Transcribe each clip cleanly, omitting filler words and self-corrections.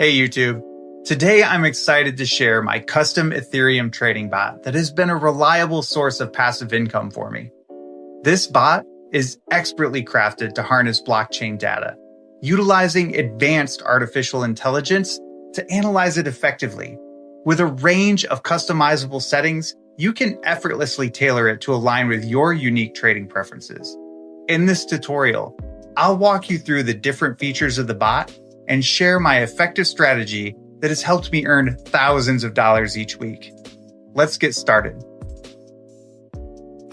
Hey YouTube. Today I'm excited to share my custom Ethereum trading bot that has been a reliable source of passive income for me. This bot is expertly crafted to harness blockchain data, utilizing advanced artificial intelligence to analyze it effectively. With a range of customizable settings, you can effortlessly tailor it to align with your unique trading preferences. In this tutorial, I'll walk you through the different features of the bot and share my effective strategy that has helped me earn thousands of dollars each week. Let's get started.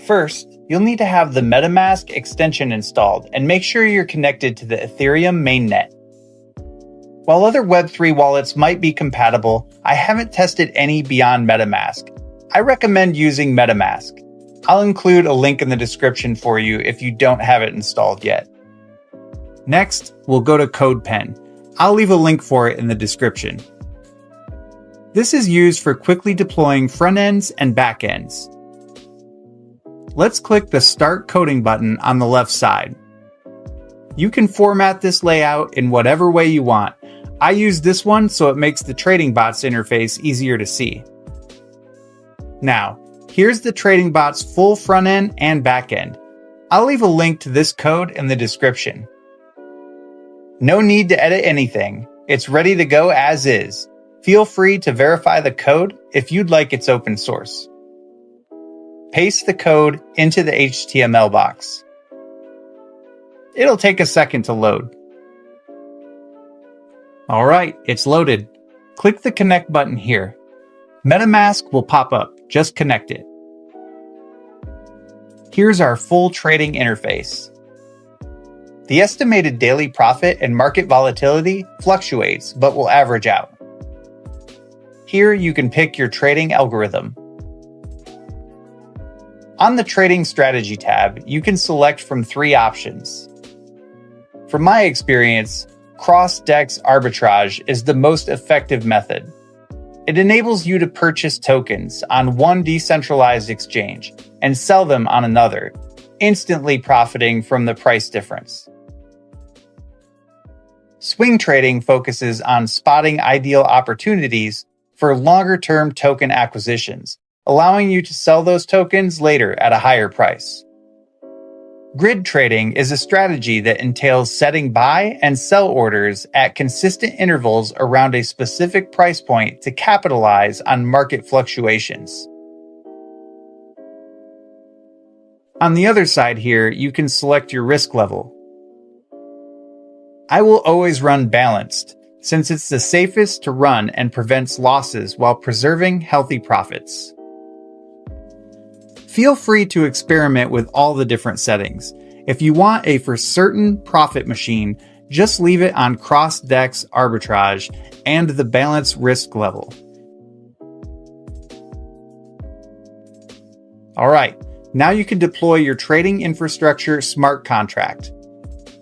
First, you'll need to have the MetaMask extension installed and make sure you're connected to the Ethereum mainnet. While other Web3 wallets might be compatible, I haven't tested any beyond MetaMask. I recommend using MetaMask. I'll include a link in the description for you if you don't have it installed yet. Next, we'll go to Codepen. I'll leave a link for it in the description. This is used for quickly deploying front ends and back ends. Let's click the Start Coding button on the left side. You can format this layout in whatever way you want. I use this one so it makes the trading bot's interface easier to see. Now, here's the trading bot's full front end and back end. I'll leave a link to this code in the description. No need to edit anything. It's ready to go as is. Feel free to verify the code if you'd like its open source. Paste the code into the HTML box. It'll take a second to load. All right, it's loaded. Click the Connect button here. MetaMask will pop up. Just connect it. Here's our full trading interface. The estimated daily profit and market volatility fluctuates, but will average out. Here you can pick your trading algorithm. On the Trading Strategy tab, you can select from 3 options. From my experience, cross-DEX arbitrage is the most effective method. It enables you to purchase tokens on one decentralized exchange and sell them on another, instantly profiting from the price difference. Swing trading focuses on spotting ideal opportunities for longer-term token acquisitions, allowing you to sell those tokens later at a higher price. Grid trading is a strategy that entails setting buy and sell orders at consistent intervals around a specific price point to capitalize on market fluctuations. On the other side here, you can select your risk level. I will always run balanced, since it's the safest to run and prevents losses while preserving healthy profits. Feel free to experiment with all the different settings. If you want a for certain profit machine, just leave it on cross-DEX arbitrage and the balance risk level. All right, now you can deploy your trading infrastructure smart contract.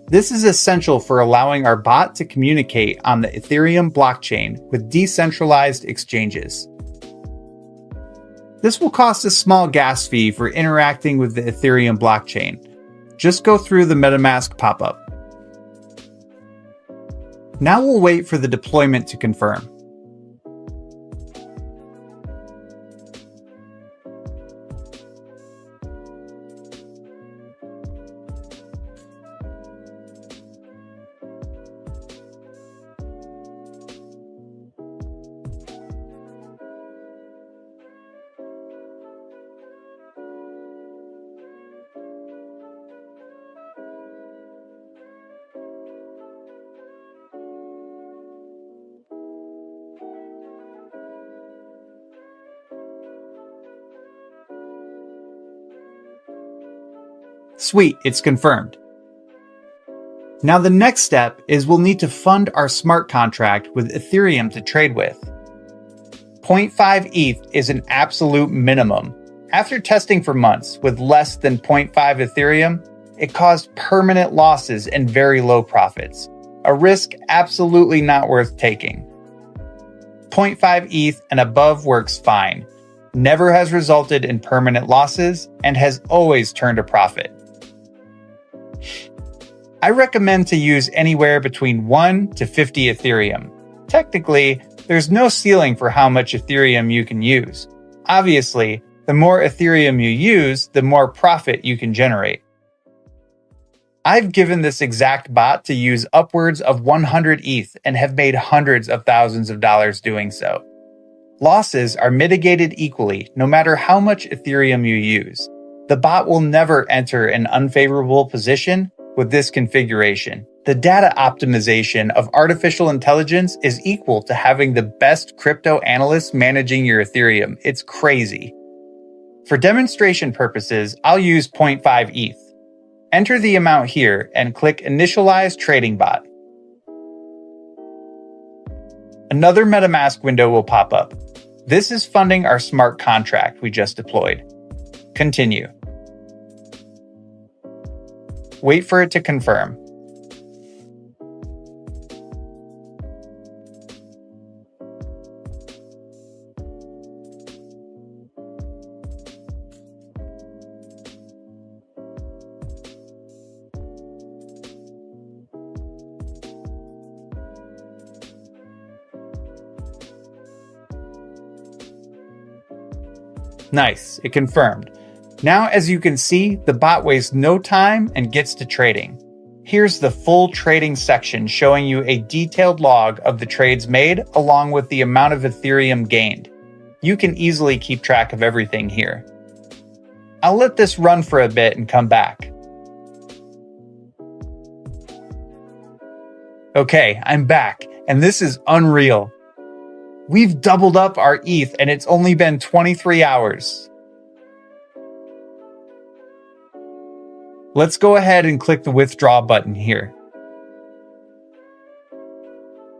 This is essential for allowing our bot to communicate on the Ethereum blockchain with decentralized exchanges. This will cost a small gas fee for interacting with the Ethereum blockchain. Just go through the MetaMask pop-up. Now we'll wait for the deployment to confirm. Sweet, it's confirmed. Now the next step is we'll need to fund our smart contract with Ethereum to trade with. 0.5 ETH is an absolute minimum. After testing for months with less than 0.5 Ethereum, it caused permanent losses and very low profits. A risk absolutely not worth taking. 0.5 ETH and above works fine, never has resulted in permanent losses, and has always turned a profit. I recommend to use anywhere between 1 to 50 Ethereum. Technically, there's no ceiling for how much Ethereum you can use. Obviously, the more Ethereum you use, the more profit you can generate. I've given this exact bot to use upwards of 100 ETH and have made hundreds of thousands of dollars doing so. Losses are mitigated equally no matter how much Ethereum you use. The bot will never enter an unfavorable position with this configuration. The data optimization of artificial intelligence is equal to having the best crypto analysts managing your Ethereum. It's crazy. For demonstration purposes, I'll use 0.5 ETH. Enter the amount here and click Initialize Trading Bot. Another MetaMask window will pop up. This is funding our smart contract we just deployed. Continue. Wait for it to confirm. Nice, it confirmed. Now, as you can see, the bot wastes no time and gets to trading. Here's the full trading section showing you a detailed log of the trades made along with the amount of Ethereum gained. You can easily keep track of everything here. I'll let this run for a bit and come back. Okay, I'm back, and this is unreal. We've doubled up our ETH and it's only been 23 hours. Let's go ahead and click the withdraw button here.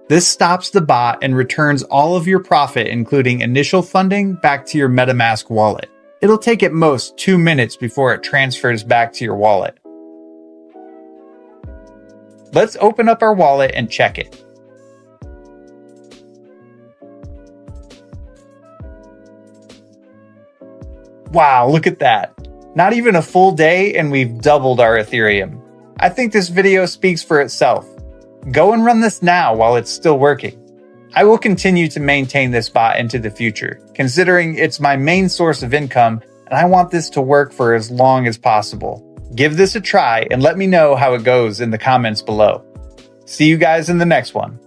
This stops the bot and returns all of your profit, including initial funding, back to your MetaMask wallet. It'll take at most 2 minutes before it transfers back to your wallet. Let's open up our wallet and check it. Wow, look at that. Not even a full day and we've doubled our Ethereum. I think this video speaks for itself. Go and run this now while it's still working. I will continue to maintain this bot into the future, considering it's my main source of income and I want this to work for as long as possible. Give this a try and let me know how it goes in the comments below. See you guys in the next one.